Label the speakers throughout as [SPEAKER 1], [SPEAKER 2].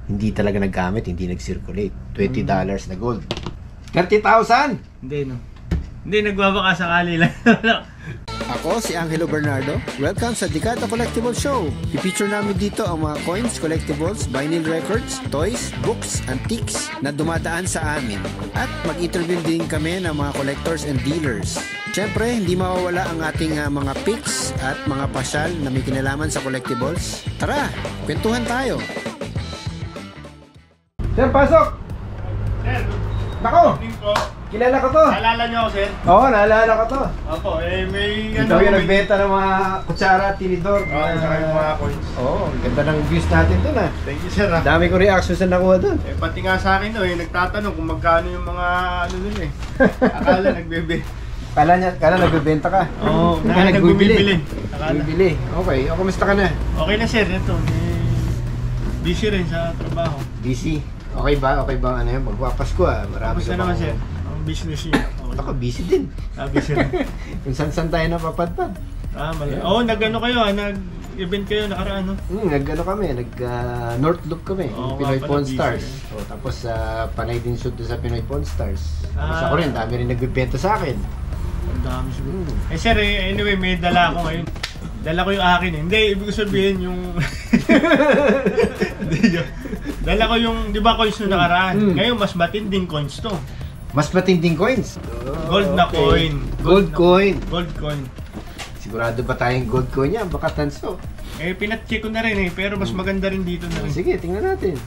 [SPEAKER 1] hindi talaga naggamit, hindi nag-circulate. $20 na gold. 30,000!
[SPEAKER 2] Hindi, no? Hindi, nagbabaka sakali lang.
[SPEAKER 3] Ako si Angelo Bernardo. Welcome sa Dekada Collectible Show. I-feature namin dito ang mga coins, collectibles, vinyl records, toys, books, antiques na dumadaan sa amin. At mag-interview din kami ng mga collectors and dealers. Siyempre, hindi mawawala ang ating mga picks at mga pasyal na may kinalaman sa collectibles. Tara, kwentuhan tayo.
[SPEAKER 1] Sir, pasok!
[SPEAKER 2] Sir,
[SPEAKER 1] Nako!
[SPEAKER 2] morning po.
[SPEAKER 1] Kilala ko to!
[SPEAKER 2] Naalala niyo ako, sir?
[SPEAKER 1] Oo, naalala ko to.
[SPEAKER 2] Opo, may
[SPEAKER 1] Ikaw yung nagbenta ng mga kutsara at tinidor.
[SPEAKER 2] Oo, saka yung mga coins.
[SPEAKER 1] Oo, ganda ng views natin dun ah.
[SPEAKER 2] Thank you, sir.
[SPEAKER 1] Dami kong reactions na nakuha dun.
[SPEAKER 2] Eh, pati nga sa akin, nagtatanong kung magkano yung mga ano dun eh. Akala nagbebe.
[SPEAKER 1] Kala nagbebenta ka.
[SPEAKER 2] Oo,
[SPEAKER 1] Kala
[SPEAKER 2] nagbibili.
[SPEAKER 1] Bumibili. Okay, o kumusta ka na?
[SPEAKER 2] Okay na, sir. Ito, busy rin sa trabaho.
[SPEAKER 1] Busy. Okay ba? Okay ba ano yun? Magpapasko ah. Marami
[SPEAKER 2] Kamusta
[SPEAKER 1] ka
[SPEAKER 2] naman,
[SPEAKER 1] bang-
[SPEAKER 2] sir? Ang business niyo. Okay.
[SPEAKER 1] Ako, busy din.
[SPEAKER 2] Busy rin.
[SPEAKER 1] Kung saan tayo napapadpad.
[SPEAKER 2] Mali. Oo, nag-ano kayo, nag-event kayo nakaraan, no?
[SPEAKER 1] Nag-ano kami, North Loop kami,
[SPEAKER 2] Oo,
[SPEAKER 1] Pinoy
[SPEAKER 2] nga pala,
[SPEAKER 1] Pawn
[SPEAKER 2] busy.
[SPEAKER 1] Stars. Tapos panay din shoot doon sa Pinoy Pawn Stars. Tapos
[SPEAKER 2] Ah.
[SPEAKER 1] ako rin, dami rin nagbibenta sa akin.
[SPEAKER 2] Ang dami siguro. Eh, sir, anyway, may dala ako ngayon. Dala ko yung akin eh. Hindi, ibig ko sabihin yung... Hindi yun. Dala ko yung, di ba coins nung nakaraan? Ngayon, mas matinding coins to.
[SPEAKER 1] Mas matinding coins.
[SPEAKER 2] Gold na coin.
[SPEAKER 1] Gold coin.
[SPEAKER 2] Gold coin.
[SPEAKER 1] Sigurado ba tayong gold coin yan? Baka tanso.
[SPEAKER 2] Eh, pinat-check ko na rin eh, pero mas maganda rin dito na rin.
[SPEAKER 1] Sige, tingnan natin.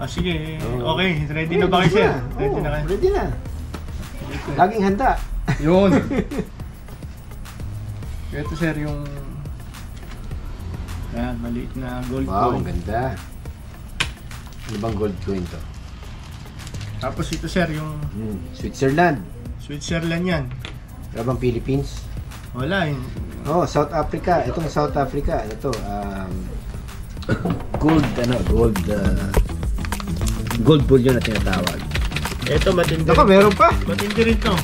[SPEAKER 2] Sige,
[SPEAKER 1] Oo.
[SPEAKER 2] okay. Ready na ba kayo, sir? Ready
[SPEAKER 1] Oo,
[SPEAKER 2] na kayo?
[SPEAKER 1] ready na. Laging handa.
[SPEAKER 2] Yun. Ito, sir, yung... Ayan, maliit na gold
[SPEAKER 1] Wow,
[SPEAKER 2] coin.
[SPEAKER 1] ang ganda. Ano bang gold coin to?
[SPEAKER 2] Tapos ito, sir, yung
[SPEAKER 1] Switzerland.
[SPEAKER 2] Switzerland yan.
[SPEAKER 1] Ano bang Philippines?
[SPEAKER 2] Wala eh.
[SPEAKER 1] Oh, South Africa. Itong South Africa. Ito, gold bullion na tinatawag.
[SPEAKER 2] Ito, matindi.
[SPEAKER 1] Ako, meron pa.
[SPEAKER 2] Matindi rin to.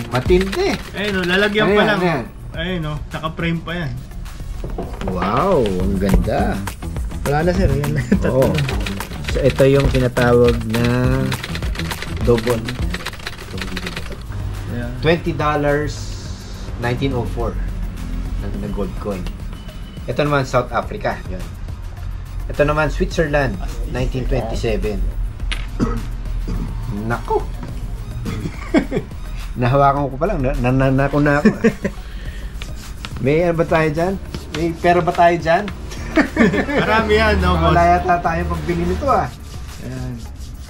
[SPEAKER 1] Matindi.
[SPEAKER 2] Ayun, lalagyan
[SPEAKER 1] Ano
[SPEAKER 2] pa
[SPEAKER 1] yan,
[SPEAKER 2] lang.
[SPEAKER 1] ano yan?
[SPEAKER 2] Ayun, naka-frame pa yan.
[SPEAKER 1] Wow, ang ganda.
[SPEAKER 2] Wala na, sir. Yan na.
[SPEAKER 1] Oo. So, ito yung tinatawag na Dogon.
[SPEAKER 2] Ayan.
[SPEAKER 1] $20, 1904 na gold coin. Ito naman South Africa. Yan. Ito naman Switzerland, 1927. Nako. Nahawakan ko pa lang. Nanako na ako. May ano ba tayo dyan? May pera ba tayo dyan?
[SPEAKER 2] Marami yan, no, boss?
[SPEAKER 1] Wala yata tayo pagbili nito ah.
[SPEAKER 2] Ayan.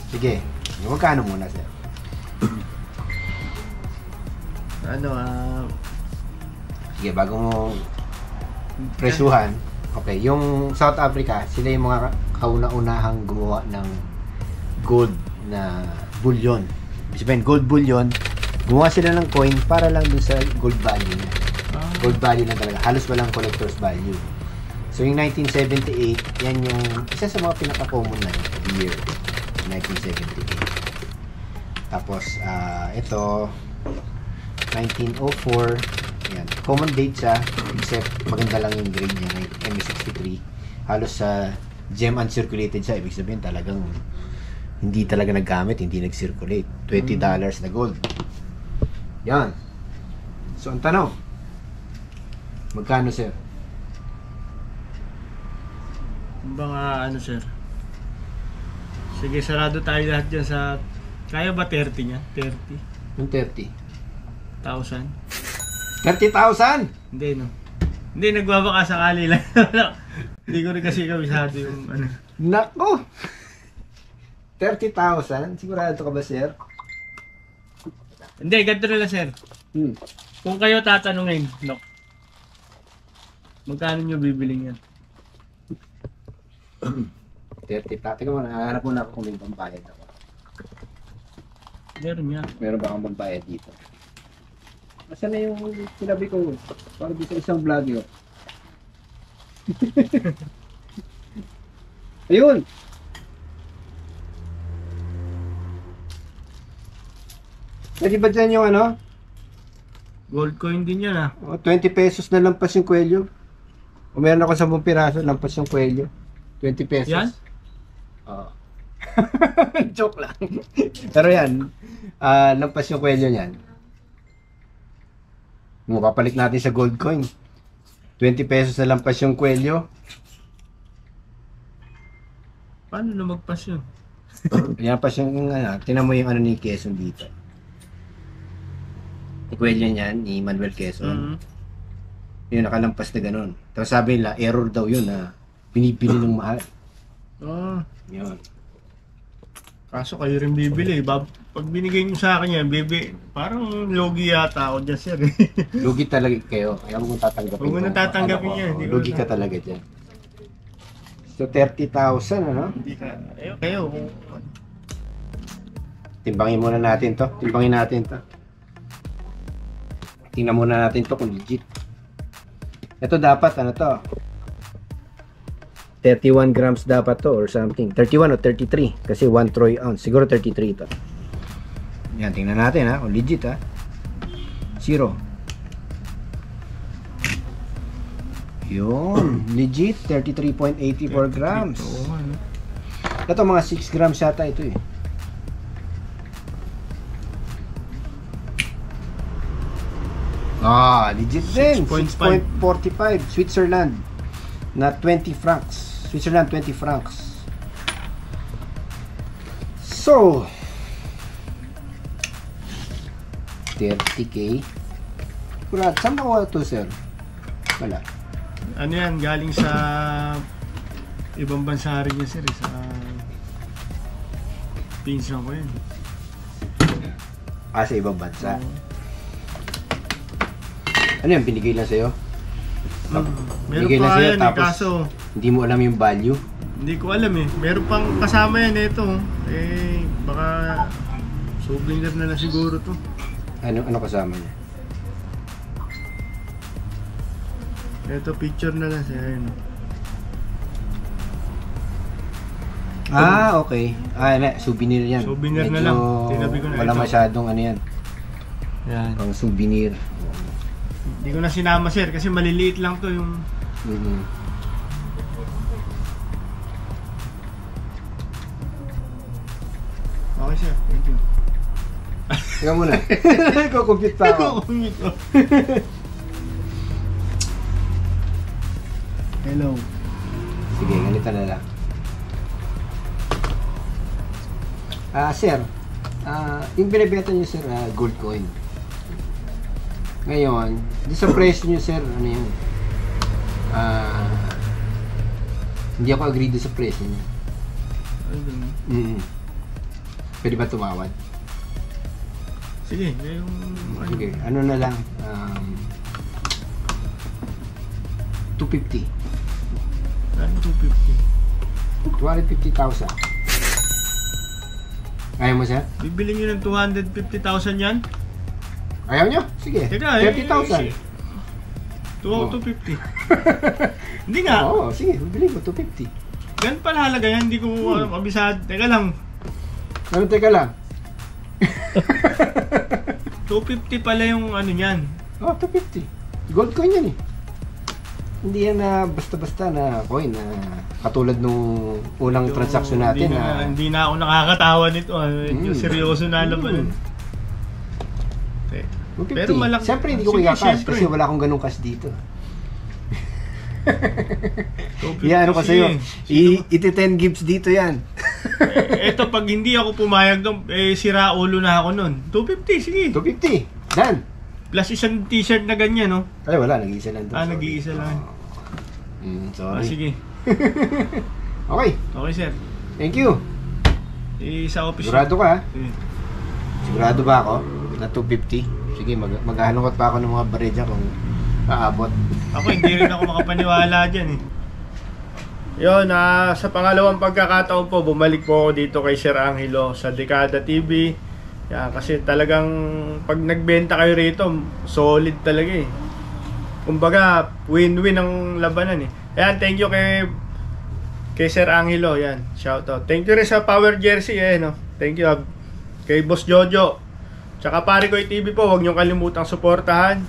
[SPEAKER 1] Sige, magkano muna sir? Sige, bago mo presuhan. Okay, yung South Africa, sila yung mga kauna-unahang gumawa ng gold na bullion. Ibig sabihin, gold bullion, gumawa sila ng coin para lang dun sa gold value niya. Gold value lang talaga. Halos walang collector's value. So, yung 1978, yan yung isa sa mga pinaka-common na year. 1978. Tapos, ito, 1904. Yan. Common date siya, except maganda lang yung grade niya, ME63. Halos sa gem uncirculated siya. Ibig sabihin talagang hindi talaga naggamit, hindi nag-circulate. $20 na gold. Yan. So, ang tanong, magkano, sir?
[SPEAKER 2] Mga ano, sir? Sige, sarado tayo lahat dyan sa... Kaya ba 30 niya? 30,000?
[SPEAKER 1] Yung 30. 30,000?
[SPEAKER 2] Hindi, no? Hindi, nagbabaka sakali lang. Hindi ko rin kasi kabisado yung ano.
[SPEAKER 1] Nako! 30,000? Sigurado ka ba, sir?
[SPEAKER 2] Hindi, ganito na lang, sir. Kung kayo tatanungin, no? Magkano nyo bibiling yan?
[SPEAKER 1] 30 pa. Teka muna, hahanap muna ako kung may pambayad ako.
[SPEAKER 2] Meron yan.
[SPEAKER 1] Meron ba akong pambayad dito? Asan na yung sinabi ko? Para di sa isang vlog yun. Ayun! Pwede ba dyan yung ano?
[SPEAKER 2] Gold coin din yan, ah.
[SPEAKER 1] 20 pesos na lampas yung kwelyo. O meron ako 10 piraso, lampas yung kwelyo. 20 pesos.
[SPEAKER 2] Yan?
[SPEAKER 1] Oo. Joke lang. Pero yan, lampas yung kwelyo niyan. Papalit natin sa gold coin. 20 pesos na lampas yung kwelyo.
[SPEAKER 2] Paano na magpas yun?
[SPEAKER 1] Yan pa yung tinan mo yung ano ni Quezon dito. Yung kwelyo niyan, ni Manuel Quezon. Yung nakalampas na ganun. Tapos sabi nila, error daw yun na binibili ng mahal. Yun.
[SPEAKER 2] Kaso kayo rin bibili. Pag binigay nyo sa akin yan, parang logi yata ako dyan, sir.
[SPEAKER 1] Lugi talaga kayo. Kaya mo tatanggapin.
[SPEAKER 2] Huwag mo nang tatanggapin yan.
[SPEAKER 1] Lugi ka talaga dyan. So, 30,000, ano?
[SPEAKER 2] Hindi ka. Kayo.
[SPEAKER 1] Timbangin muna natin to. Timbangin natin to. Tingnan muna natin to kung legit. Ito dapat, ano to? 31 grams dapat to or something. 31 o 33. Kasi 1 troy ounce. Siguro 33 ito. Yan, tingnan natin ha. Kung legit ha. 0. Yun. Legit. 33.84 grams. Ito mga 6 grams yata ito eh. Legit din. 6.45. Switzerland. Na 20 francs. Switzerland 20 francs. So 30k. Kurad, saan ba ito, sir? Wala.
[SPEAKER 2] Ano yan? Galing sa ibang bansa rin yan, sir. Sa pinsan ko yan.
[SPEAKER 1] Sa ibang bansa. Ano yan? Binigay lang sa'yo?
[SPEAKER 2] Meron
[SPEAKER 1] Binigay lang
[SPEAKER 2] pa
[SPEAKER 1] sa'yo,
[SPEAKER 2] yan
[SPEAKER 1] tapos
[SPEAKER 2] kaso
[SPEAKER 1] hindi mo alam yung value?
[SPEAKER 2] hindi ko alam eh. Meron pang kasama yan ito. Baka souvenir na lang siguro to.
[SPEAKER 1] Ano kasama niya?
[SPEAKER 2] Ito picture na lang siya.
[SPEAKER 1] Okay. Souvenir yan.
[SPEAKER 2] Souvenir na
[SPEAKER 1] Medyo
[SPEAKER 2] lang. Tinabi ko na
[SPEAKER 1] wala
[SPEAKER 2] ito.
[SPEAKER 1] masyadong ano yan.
[SPEAKER 2] Yan.
[SPEAKER 1] Pang souvenir.
[SPEAKER 2] Hindi ko na sinama, sir, kasi maliliit lang to yung... Okay, sir. Thank you.
[SPEAKER 1] Tingnan mo na. Kukumpute pa ako.
[SPEAKER 2] Hello.
[SPEAKER 1] Sige, ganito na lang. Sir, yung binibenta niyo, sir, gold coin. Ngayon, di sa presyo niyo, sir, ano yun? Hindi ako agree doon sa presyo niyo. Pwede ba tumawad?
[SPEAKER 2] Sige, yung...
[SPEAKER 1] Sige, ano na lang? 250.
[SPEAKER 2] Ano 250?
[SPEAKER 1] 250,000. Ayaw mo, sir?
[SPEAKER 2] Bibili nyo ng 250,000 yan?
[SPEAKER 1] Ayaw nyo? Sige.
[SPEAKER 2] Teka,
[SPEAKER 1] 30,000.
[SPEAKER 2] 250. Hindi nga.
[SPEAKER 1] Oo, sige. Bibili mo 250.
[SPEAKER 2] Ganun pala halaga yan. Hindi ko abisado. Teka lang.
[SPEAKER 1] Ano, teka lang.
[SPEAKER 2] 250 pala yung ano niyan.
[SPEAKER 1] 250. Gold coin yan eh. Hindi yan na basta-basta na coin na katulad nung unang transaksyon natin
[SPEAKER 2] hindi na ako nakakatawa nito. Medyo seryoso na laban. Pero malaki.
[SPEAKER 1] Siyempre hindi ko kaya-cash kasi wala akong ganung cash dito. Yan, ano ka sa'yo? Iti-10 gives dito yan.
[SPEAKER 2] Eto, pag hindi ako pumayag doon, sira ulo na ako nun. 250, sige.
[SPEAKER 1] 250. Done.
[SPEAKER 2] Plus isang t-shirt na ganyan, no?
[SPEAKER 1] Ay, wala. Nag-iisa lang doon.
[SPEAKER 2] Nag-iisa lang.
[SPEAKER 1] Sorry.
[SPEAKER 2] Sige.
[SPEAKER 1] Okay.
[SPEAKER 2] Okay, sir.
[SPEAKER 1] Thank you.
[SPEAKER 2] Sa office.
[SPEAKER 1] Sigurado ka, ha? Sigurado ba ako na 250? Sige, maghahanungot pa ako ng mga baredya kung aabot.
[SPEAKER 2] Ako, hindi rin ako makapaniwala dyan eh. Yun, sa pangalawang pagkakataon po, bumalik po ako dito kay Sir Angelo sa Dekada TV. Yan, kasi talagang pag nagbenta kayo rito, solid talaga eh. Kumbaga, win-win ang labanan eh. Yan, thank you kay Sir Angelo. Yan, shout out. Thank you rin sa Power Jersey no. Thank you kay Boss Jojo. Tsaka Pare Koy TV po, huwag niyong kalimutang suportahan.